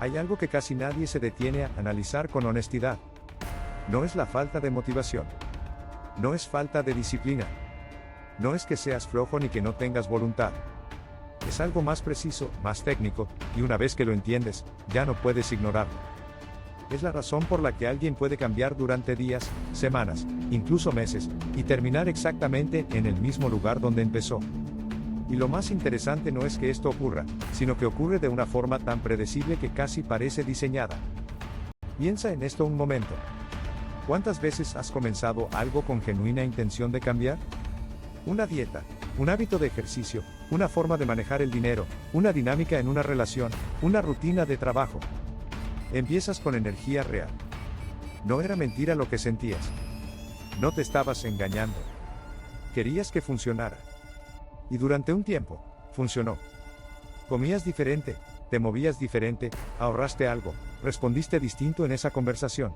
Hay algo que casi nadie se detiene a analizar con honestidad. No es la falta de motivación. No es falta de disciplina. No es que seas flojo ni que no tengas voluntad. Es algo más preciso, más técnico, y una vez que lo entiendes, ya no puedes ignorarlo. Es la razón por la que alguien puede cambiar durante días, semanas, incluso meses, y terminar exactamente en el mismo lugar donde empezó. Y lo más interesante no es que esto ocurra, sino que ocurre de una forma tan predecible que casi parece diseñada. Piensa en esto un momento. ¿Cuántas veces has comenzado algo con genuina intención de cambiar? Una dieta, un hábito de ejercicio, una forma de manejar el dinero, una dinámica en una relación, una rutina de trabajo. Empiezas con energía real. No era mentira lo que sentías. No te estabas engañando. Querías que funcionara. Y durante un tiempo, funcionó. Comías diferente, te movías diferente, ahorraste algo, respondiste distinto en esa conversación.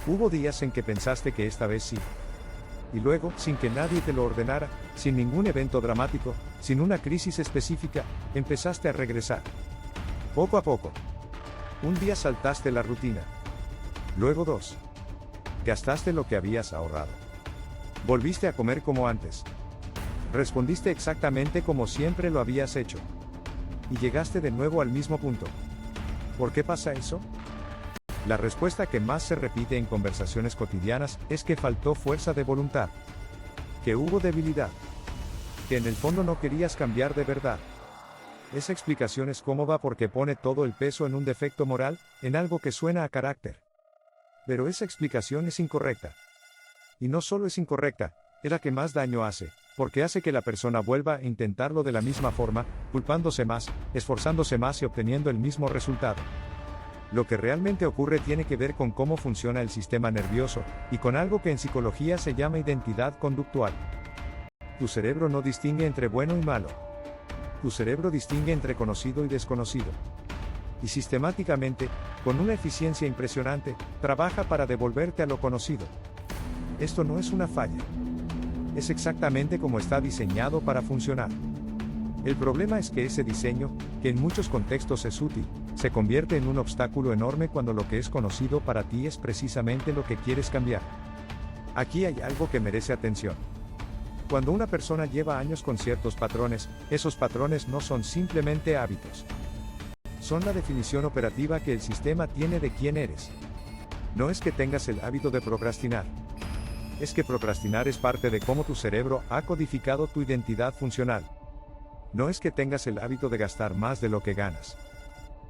Hubo días en que pensaste que esta vez sí. Y luego, sin que nadie te lo ordenara, sin ningún evento dramático, sin una crisis específica, empezaste a regresar. Poco a poco. Un día saltaste la rutina. Luego 2. Gastaste lo que habías ahorrado. Volviste a comer como antes. Respondiste exactamente como siempre lo habías hecho. Y llegaste de nuevo al mismo punto. ¿Por qué pasa eso? La respuesta que más se repite en conversaciones cotidianas es que faltó fuerza de voluntad. Que hubo debilidad. Que en el fondo no querías cambiar de verdad. Esa explicación es cómoda porque pone todo el peso en un defecto moral, en algo que suena a carácter. Pero esa explicación es incorrecta. Y no solo es incorrecta, es la que más daño hace, porque hace que la persona vuelva a intentarlo de la misma forma, culpándose más, esforzándose más y obteniendo el mismo resultado. Lo que realmente ocurre tiene que ver con cómo funciona el sistema nervioso, y con algo que en psicología se llama identidad conductual. Tu cerebro no distingue entre bueno y malo. Tu cerebro distingue entre conocido y desconocido. Y sistemáticamente, con una eficiencia impresionante, trabaja para devolverte a lo conocido. Esto no es una falla. Es exactamente como está diseñado para funcionar. El problema es que ese diseño, que en muchos contextos es útil, se convierte en un obstáculo enorme cuando lo que es conocido para ti es precisamente lo que quieres cambiar. Aquí hay algo que merece atención. Cuando una persona lleva años con ciertos patrones, esos patrones no son simplemente hábitos. Son la definición operativa que el sistema tiene de quién eres. No es que tengas el hábito de procrastinar. Es que procrastinar es parte de cómo tu cerebro ha codificado tu identidad funcional. No es que tengas el hábito de gastar más de lo que ganas.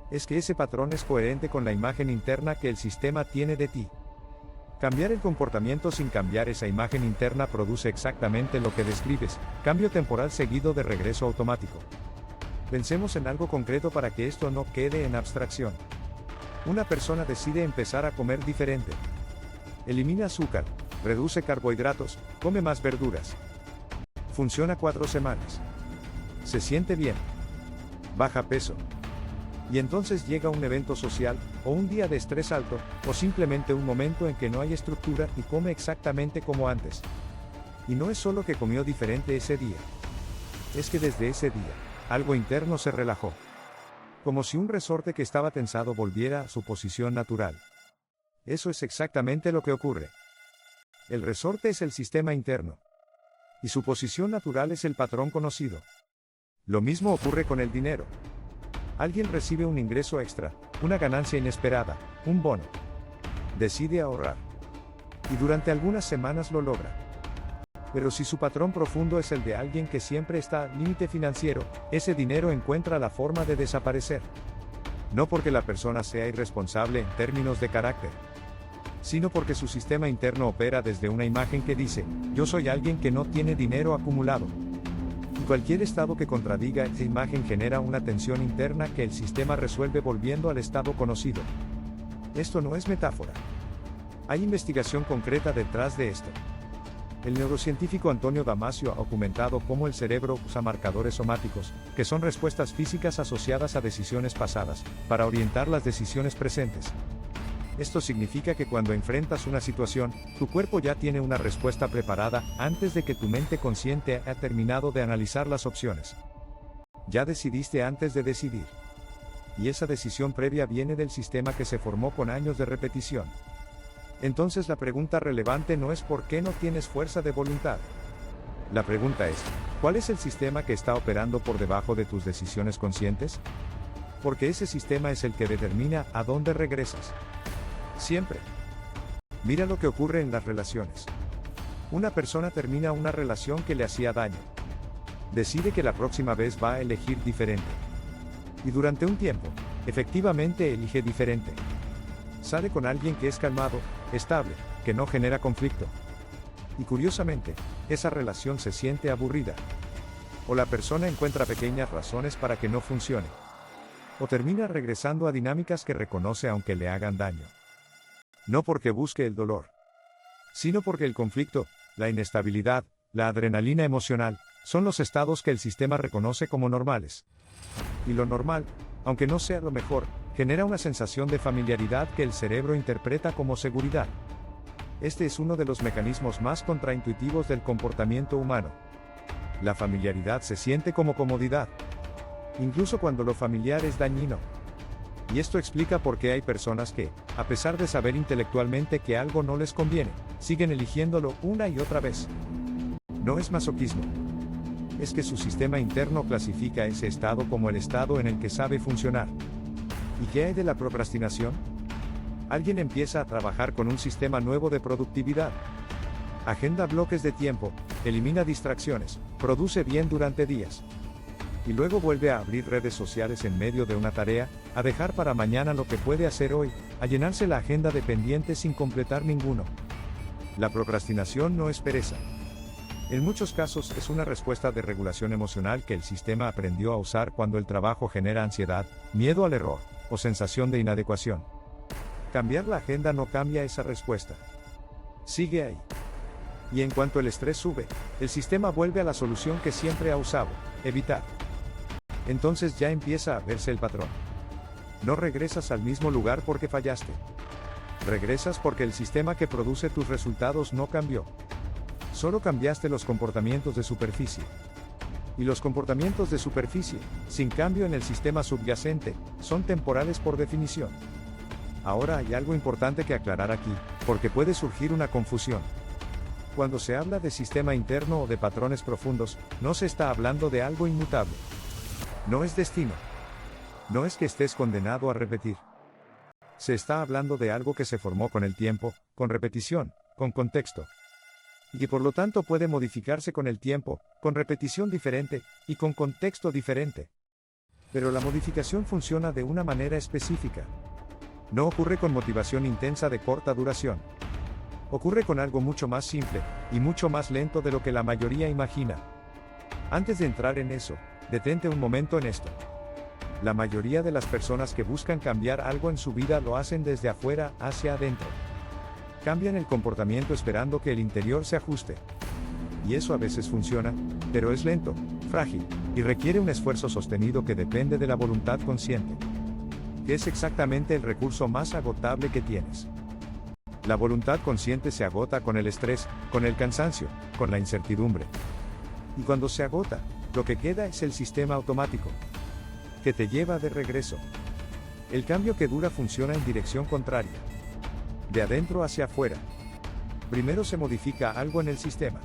Es que ese patrón es coherente con la imagen interna que el sistema tiene de ti. Cambiar el comportamiento sin cambiar esa imagen interna produce exactamente lo que describes, cambio temporal seguido de regreso automático. Pensemos en algo concreto para que esto no quede en abstracción. Una persona decide empezar a comer diferente. Elimina azúcar, reduce carbohidratos, come más verduras. Funciona 4 semanas. Se siente bien. Baja peso. Y entonces llega un evento social, o un día de estrés alto, o simplemente un momento en que no hay estructura y come exactamente como antes. Y no es solo que comió diferente ese día. Es que desde ese día, algo interno se relajó. Como si un resorte que estaba tensado volviera a su posición natural. Eso es exactamente lo que ocurre. El resorte es el sistema interno. Y su posición natural es el patrón conocido. Lo mismo ocurre con el dinero. Alguien recibe un ingreso extra, una ganancia inesperada, un bono. Decide ahorrar. Y durante algunas semanas lo logra. Pero si su patrón profundo es el de alguien que siempre está al límite financiero, ese dinero encuentra la forma de desaparecer. No porque la persona sea irresponsable en términos de carácter, sino porque su sistema interno opera desde una imagen que dice, yo soy alguien que no tiene dinero acumulado. Cualquier estado que contradiga esa imagen genera una tensión interna que el sistema resuelve volviendo al estado conocido. Esto no es metáfora. Hay investigación concreta detrás de esto. El neurocientífico Antonio Damasio ha documentado cómo el cerebro usa marcadores somáticos, que son respuestas físicas asociadas a decisiones pasadas, para orientar las decisiones presentes. Esto significa que cuando enfrentas una situación, tu cuerpo ya tiene una respuesta preparada antes de que tu mente consciente haya terminado de analizar las opciones. Ya decidiste antes de decidir. y esa decisión previa viene del sistema que se formó con años de repetición. Entonces la pregunta relevante no es por qué no tienes fuerza de voluntad. La pregunta es, ¿cuál es el sistema que está operando por debajo de tus decisiones conscientes? Porque ese sistema es el que determina a dónde regresas. Siempre. Mira lo que ocurre en las relaciones. Una persona termina una relación que le hacía daño. Decide que la próxima vez va a elegir diferente. Y durante un tiempo, efectivamente elige diferente. Sale con alguien que es calmado, estable, que no genera conflicto. Y curiosamente, esa relación se siente aburrida. O la persona encuentra pequeñas razones para que no funcione. O termina regresando a dinámicas que reconoce aunque le hagan daño. No porque busque el dolor, sino porque el conflicto, la inestabilidad, la adrenalina emocional, son los estados que el sistema reconoce como normales. Y lo normal, aunque no sea lo mejor, genera una sensación de familiaridad que el cerebro interpreta como seguridad. Este es uno de los mecanismos más contraintuitivos del comportamiento humano. La familiaridad se siente como comodidad, incluso cuando lo familiar es dañino. Y esto explica por qué hay personas que, a pesar de saber intelectualmente que algo no les conviene, siguen eligiéndolo una y otra vez. No es masoquismo. Es que su sistema interno clasifica ese estado como el estado en el que sabe funcionar. ¿Y qué hay de la procrastinación? Alguien empieza a trabajar con un sistema nuevo de productividad. Agenda bloques de tiempo, elimina distracciones, produce bien durante días. Y luego vuelve a abrir redes sociales en medio de una tarea, a dejar para mañana lo que puede hacer hoy, a llenarse la agenda de pendientes sin completar ninguno. La procrastinación no es pereza. En muchos casos es una respuesta de regulación emocional que el sistema aprendió a usar cuando el trabajo genera ansiedad, miedo al error, o sensación de inadecuación. Cambiar la agenda no cambia esa respuesta. Sigue ahí. Y en cuanto el estrés sube, el sistema vuelve a la solución que siempre ha usado, evitar. Entonces ya empieza a verse el patrón. No regresas al mismo lugar porque fallaste. Regresas porque el sistema que produce tus resultados no cambió. Solo cambiaste los comportamientos de superficie. Y los comportamientos de superficie, sin cambio en el sistema subyacente, son temporales por definición. Ahora hay algo importante que aclarar aquí, porque puede surgir una confusión. Cuando se habla de sistema interno o de patrones profundos, no se está hablando de algo inmutable. No es destino. No es que estés condenado a repetir. Se está hablando de algo que se formó con el tiempo, con repetición, con contexto. Y que por lo tanto puede modificarse con el tiempo, con repetición diferente, y con contexto diferente. Pero la modificación funciona de una manera específica. No ocurre con motivación intensa de corta duración. Ocurre con algo mucho más simple, y mucho más lento de lo que la mayoría imagina. Antes de entrar en eso, detente un momento en esto. La mayoría de las personas que buscan cambiar algo en su vida lo hacen desde afuera hacia adentro. Cambian el comportamiento esperando que el interior se ajuste. Y eso a veces funciona, pero es lento, frágil, y requiere un esfuerzo sostenido que depende de la voluntad consciente. Que es exactamente el recurso más agotable que tienes. La voluntad consciente se agota con el estrés, con el cansancio, con la incertidumbre. Y cuando se agota, lo que queda es el sistema automático, que te lleva de regreso. El cambio que dura funciona en dirección contraria. De adentro hacia afuera. Primero se modifica algo en el sistema.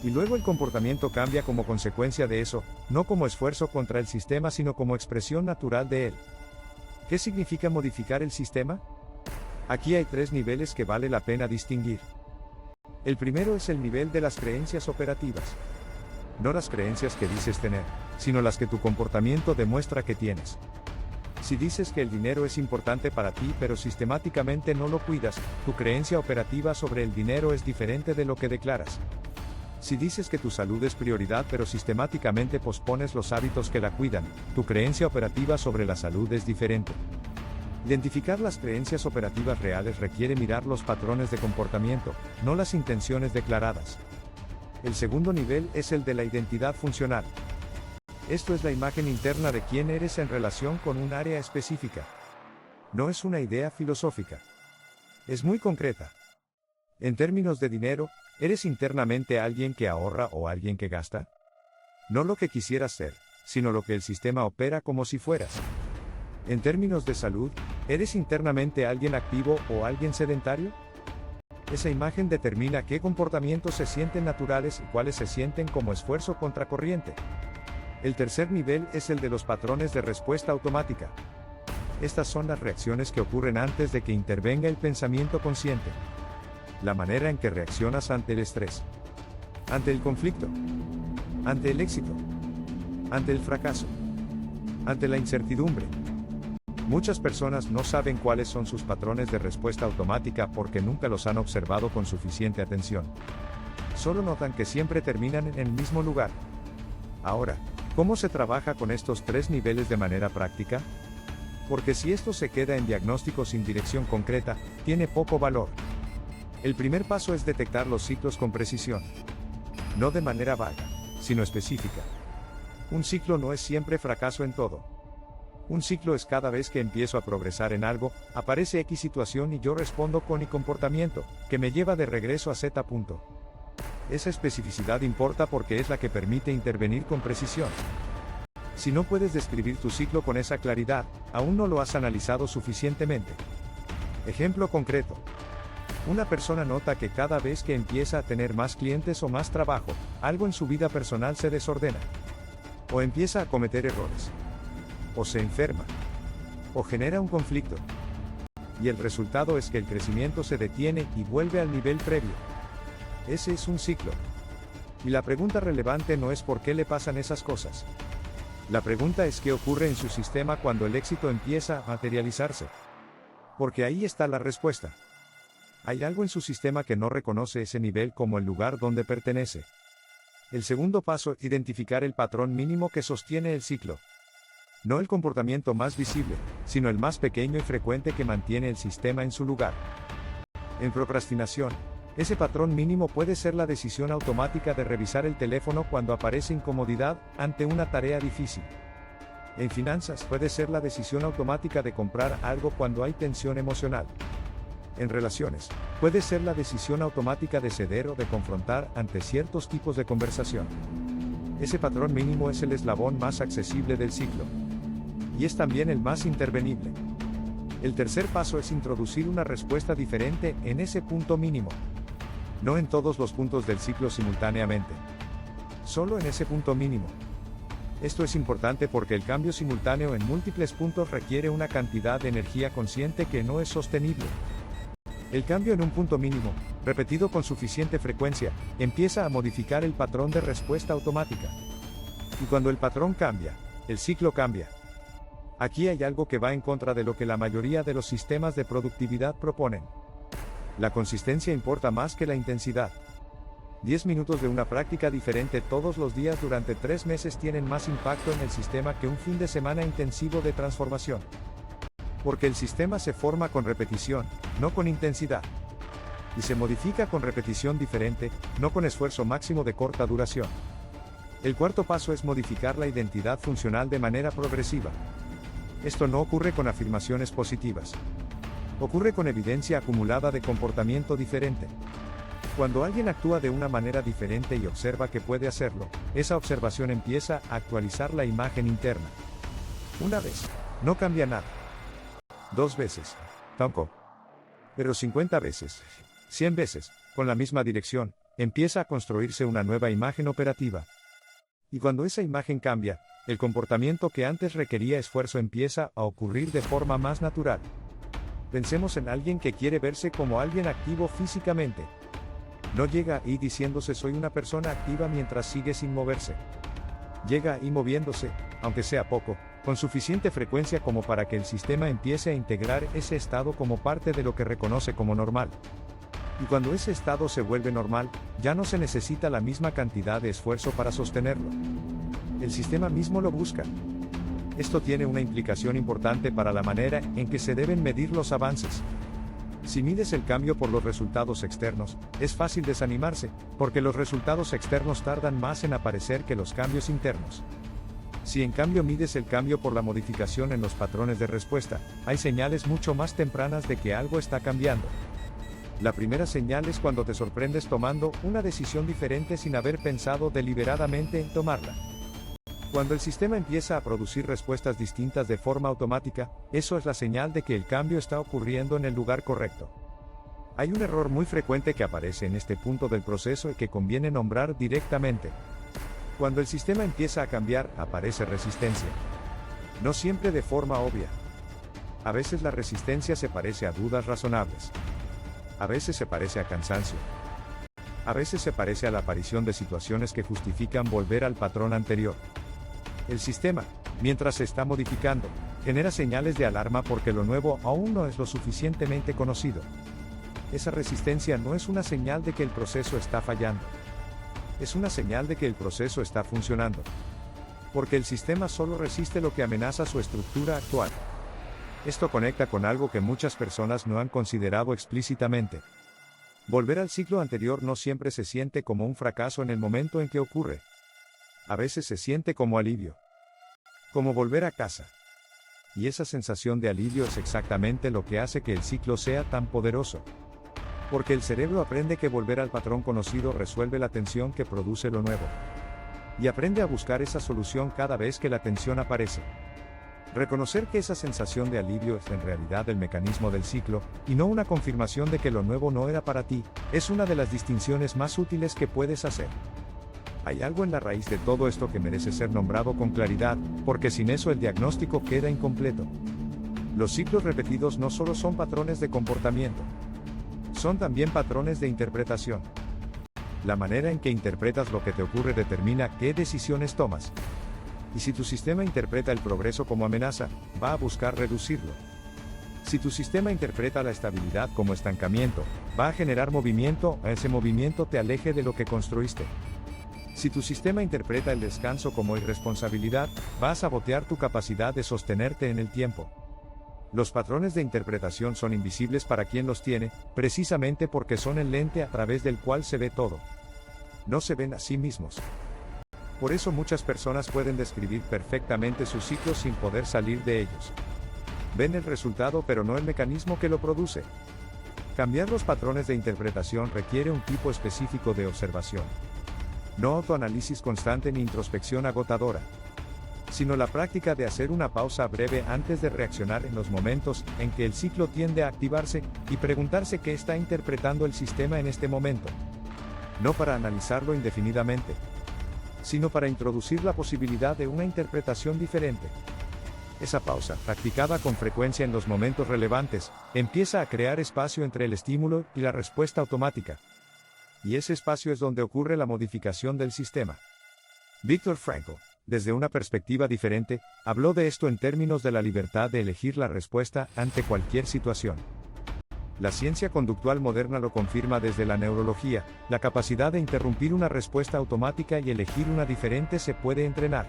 Y luego el comportamiento cambia como consecuencia de eso, no como esfuerzo contra el sistema sino como expresión natural de él. ¿Qué significa modificar el sistema? Aquí hay 3 niveles que vale la pena distinguir. El primero es el nivel de las creencias operativas. No las creencias que dices tener, sino las que tu comportamiento demuestra que tienes. Si dices que el dinero es importante para ti pero sistemáticamente no lo cuidas, tu creencia operativa sobre el dinero es diferente de lo que declaras. Si dices que tu salud es prioridad pero sistemáticamente pospones los hábitos que la cuidan, tu creencia operativa sobre la salud es diferente. Identificar las creencias operativas reales requiere mirar los patrones de comportamiento, no las intenciones declaradas. El segundo nivel es el de la identidad funcional. Esto es la imagen interna de quién eres en relación con un área específica. No es una idea filosófica. Es muy concreta. En términos de dinero, ¿eres internamente alguien que ahorra o alguien que gasta? No lo que quisieras ser, sino lo que el sistema opera como si fueras. En términos de salud, ¿eres internamente alguien activo o alguien sedentario? Esa imagen determina qué comportamientos se sienten naturales y cuáles se sienten como esfuerzo contracorriente. El tercer nivel es el de los patrones de respuesta automática. Estas son las reacciones que ocurren antes de que intervenga el pensamiento consciente. La manera en que reaccionas ante el estrés, ante el conflicto, ante el éxito, ante el fracaso, ante la incertidumbre. Muchas personas no saben cuáles son sus patrones de respuesta automática porque nunca los han observado con suficiente atención. Solo notan que siempre terminan en el mismo lugar. Ahora, ¿cómo se trabaja con estos tres niveles de manera práctica? Porque si esto se queda en diagnóstico sin dirección concreta, tiene poco valor. El primer paso es detectar los ciclos con precisión. No de manera vaga, sino específica. Un ciclo no es siempre fracaso en todo. Un ciclo es cada vez que empiezo a progresar en algo, aparece X situación y yo respondo con Y comportamiento, que me lleva de regreso a Z punto. Esa especificidad importa porque es la que permite intervenir con precisión. Si no puedes describir tu ciclo con esa claridad, aún no lo has analizado suficientemente. Ejemplo concreto. Una persona nota que cada vez que empieza a tener más clientes o más trabajo, algo en su vida personal se desordena. O empieza a cometer errores. O se enferma. O genera un conflicto. Y el resultado es que el crecimiento se detiene y vuelve al nivel previo. Ese es un ciclo. Y la pregunta relevante no es por qué le pasan esas cosas. La pregunta es qué ocurre en su sistema cuando el éxito empieza a materializarse. Porque ahí está la respuesta. Hay algo en su sistema que no reconoce ese nivel como el lugar donde pertenece. El segundo paso es identificar el patrón mínimo que sostiene el ciclo. No el comportamiento más visible, sino el más pequeño y frecuente que mantiene el sistema en su lugar. En procrastinación, ese patrón mínimo puede ser la decisión automática de revisar el teléfono cuando aparece incomodidad ante una tarea difícil. En finanzas puede ser la decisión automática de comprar algo cuando hay tensión emocional. En relaciones, puede ser la decisión automática de ceder o de confrontar ante ciertos tipos de conversación. Ese patrón mínimo es el eslabón más accesible del ciclo. Y es también el más intervenible. El tercer paso es introducir una respuesta diferente en ese punto mínimo. No en todos los puntos del ciclo simultáneamente. Solo en ese punto mínimo. Esto es importante porque el cambio simultáneo en múltiples puntos requiere una cantidad de energía consciente que no es sostenible. El cambio en un punto mínimo, repetido con suficiente frecuencia, empieza a modificar el patrón de respuesta automática. Y cuando el patrón cambia, el ciclo cambia. Aquí hay algo que va en contra de lo que la mayoría de los sistemas de productividad proponen. La consistencia importa más que la intensidad. 10 minutos de una práctica diferente todos los días durante 3 meses tienen más impacto en el sistema que un fin de semana intensivo de transformación. Porque el sistema se forma con repetición, no con intensidad. Y se modifica con repetición diferente, no con esfuerzo máximo de corta duración. El cuarto paso es modificar la identidad funcional de manera progresiva. Esto no ocurre con afirmaciones positivas. Ocurre con evidencia acumulada de comportamiento diferente. Cuando alguien actúa de una manera diferente y observa que puede hacerlo, esa observación empieza a actualizar la imagen interna. Una vez, no cambia nada. 2 veces, tampoco. Pero 50 veces, 100 veces, con la misma dirección, empieza a construirse una nueva imagen operativa. Y cuando esa imagen cambia, el comportamiento que antes requería esfuerzo empieza a ocurrir de forma más natural. Pensemos en alguien que quiere verse como alguien activo físicamente. No llega ahí diciéndose soy una persona activa mientras sigue sin moverse. Llega ahí moviéndose, aunque sea poco, con suficiente frecuencia como para que el sistema empiece a integrar ese estado como parte de lo que reconoce como normal. Y cuando ese estado se vuelve normal, ya no se necesita la misma cantidad de esfuerzo para sostenerlo. El sistema mismo lo busca. Esto tiene una implicación importante para la manera en que se deben medir los avances. Si mides el cambio por los resultados externos, es fácil desanimarse, porque los resultados externos tardan más en aparecer que los cambios internos. Si en cambio mides el cambio por la modificación en los patrones de respuesta, hay señales mucho más tempranas de que algo está cambiando. La primera señal es cuando te sorprendes tomando una decisión diferente sin haber pensado deliberadamente en tomarla. Cuando el sistema empieza a producir respuestas distintas de forma automática, eso es la señal de que el cambio está ocurriendo en el lugar correcto. Hay un error muy frecuente que aparece en este punto del proceso y que conviene nombrar directamente. Cuando el sistema empieza a cambiar, aparece resistencia. No siempre de forma obvia. A veces la resistencia se parece a dudas razonables. A veces se parece a cansancio. A veces se parece a la aparición de situaciones que justifican volver al patrón anterior. El sistema, mientras se está modificando, genera señales de alarma porque lo nuevo aún no es lo suficientemente conocido. Esa resistencia no es una señal de que el proceso está fallando. Es una señal de que el proceso está funcionando. Porque el sistema solo resiste lo que amenaza su estructura actual. Esto conecta con algo que muchas personas no han considerado explícitamente. Volver al ciclo anterior no siempre se siente como un fracaso en el momento en que ocurre. A veces se siente como alivio. Como volver a casa. Y esa sensación de alivio es exactamente lo que hace que el ciclo sea tan poderoso. Porque el cerebro aprende que volver al patrón conocido resuelve la tensión que produce lo nuevo. Y aprende a buscar esa solución cada vez que la tensión aparece. Reconocer que esa sensación de alivio es en realidad el mecanismo del ciclo, y no una confirmación de que lo nuevo no era para ti, es una de las distinciones más útiles que puedes hacer. Hay algo en la raíz de todo esto que merece ser nombrado con claridad, porque sin eso el diagnóstico queda incompleto. Los ciclos repetidos no solo son patrones de comportamiento, son también patrones de interpretación. La manera en que interpretas lo que te ocurre determina qué decisiones tomas. Y si tu sistema interpreta el progreso como amenaza, va a buscar reducirlo. Si tu sistema interpreta la estabilidad como estancamiento, va a generar movimiento, a ese movimiento te aleje de lo que construiste. Si tu sistema interpreta el descanso como irresponsabilidad, va a sabotear tu capacidad de sostenerte en el tiempo. Los patrones de interpretación son invisibles para quien los tiene, precisamente porque son el lente a través del cual se ve todo. No se ven a sí mismos. Por eso muchas personas pueden describir perfectamente sus ciclos sin poder salir de ellos. Ven el resultado pero no el mecanismo que lo produce. Cambiar los patrones de interpretación requiere un tipo específico de observación. No autoanálisis constante ni introspección agotadora, sino la práctica de hacer una pausa breve antes de reaccionar en los momentos en que el ciclo tiende a activarse, y preguntarse qué está interpretando el sistema en este momento. No para analizarlo indefinidamente, sino para introducir la posibilidad de una interpretación diferente. Esa pausa, practicada con frecuencia en los momentos relevantes, empieza a crear espacio entre el estímulo y la respuesta automática. Y ese espacio es donde ocurre la modificación del sistema. Viktor Frankl, desde una perspectiva diferente, habló de esto en términos de la libertad de elegir la respuesta ante cualquier situación. La ciencia conductual moderna lo confirma desde la neurología, la capacidad de interrumpir una respuesta automática y elegir una diferente se puede entrenar.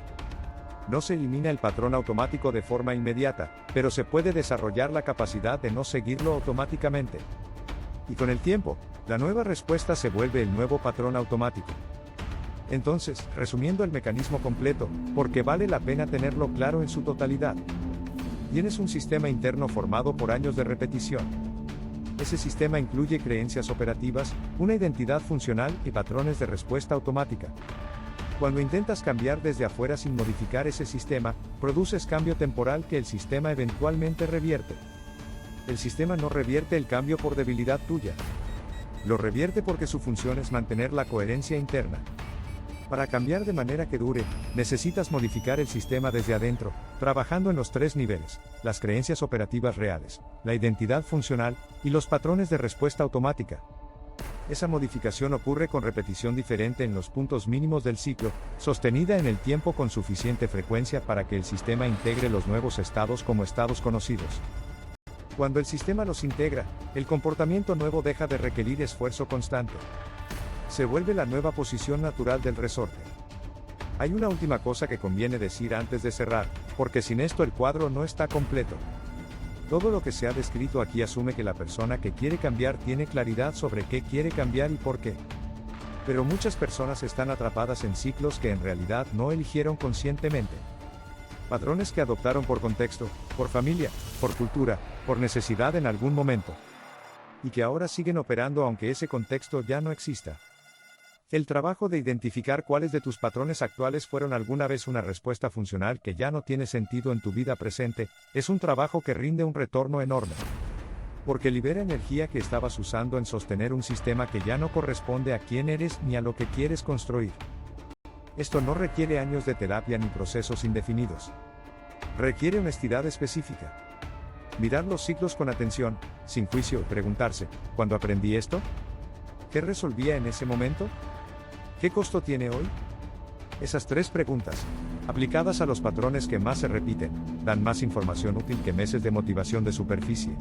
No se elimina el patrón automático de forma inmediata, pero se puede desarrollar la capacidad de no seguirlo automáticamente. Y con el tiempo, la nueva respuesta se vuelve el nuevo patrón automático. Entonces, resumiendo el mecanismo completo, porque vale la pena tenerlo claro en su totalidad. Tienes un sistema interno formado por años de repetición. Ese sistema incluye creencias operativas, una identidad funcional y patrones de respuesta automática. Cuando intentas cambiar desde afuera sin modificar ese sistema, produces cambio temporal que el sistema eventualmente revierte. El sistema no revierte el cambio por debilidad tuya. Lo revierte porque su función es mantener la coherencia interna. Para cambiar de manera que dure, necesitas modificar el sistema desde adentro, trabajando en los 3 niveles: las creencias operativas reales, la identidad funcional, y los patrones de respuesta automática. Esa modificación ocurre con repetición diferente en los puntos mínimos del ciclo, sostenida en el tiempo con suficiente frecuencia para que el sistema integre los nuevos estados como estados conocidos. Cuando el sistema los integra, el comportamiento nuevo deja de requerir esfuerzo constante. Se vuelve la nueva posición natural del resorte. Hay una última cosa que conviene decir antes de cerrar, porque sin esto el cuadro no está completo. Todo lo que se ha descrito aquí asume que la persona que quiere cambiar tiene claridad sobre qué quiere cambiar y por qué. Pero muchas personas están atrapadas en ciclos que en realidad no eligieron conscientemente. Patrones que adoptaron por contexto, por familia, por cultura, por necesidad en algún momento. Y que ahora siguen operando aunque ese contexto ya no exista. El trabajo de identificar cuáles de tus patrones actuales fueron alguna vez una respuesta funcional que ya no tiene sentido en tu vida presente, es un trabajo que rinde un retorno enorme. Porque libera energía que estabas usando en sostener un sistema que ya no corresponde a quién eres ni a lo que quieres construir. Esto no requiere años de terapia ni procesos indefinidos. Requiere honestidad específica. Mirar los ciclos con atención, sin juicio, y preguntarse, ¿cuándo aprendí esto? ¿Qué resolvía en ese momento? ¿Qué costo tiene hoy? Esas 3 preguntas, aplicadas a los patrones que más se repiten, dan más información útil que meses de motivación de superficie.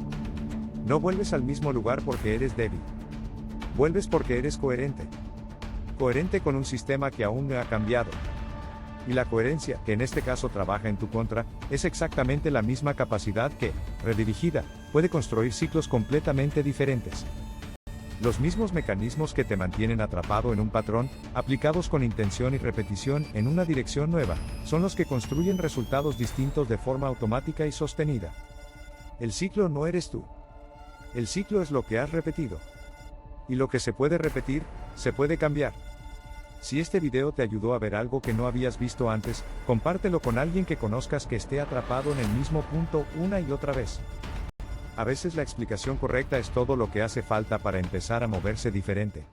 No vuelves al mismo lugar porque eres débil. Vuelves porque eres coherente. Coherente con un sistema que aún no ha cambiado. Y la coherencia, que en este caso trabaja en tu contra, es exactamente la misma capacidad que, redirigida, puede construir ciclos completamente diferentes. Los mismos mecanismos que te mantienen atrapado en un patrón, aplicados con intención y repetición en una dirección nueva, son los que construyen resultados distintos de forma automática y sostenida. El ciclo no eres tú. El ciclo es lo que has repetido. Y lo que se puede repetir, se puede cambiar. Si este video te ayudó a ver algo que no habías visto antes, compártelo con alguien que conozcas que esté atrapado en el mismo punto una y otra vez. A veces la explicación correcta es todo lo que hace falta para empezar a moverse diferente.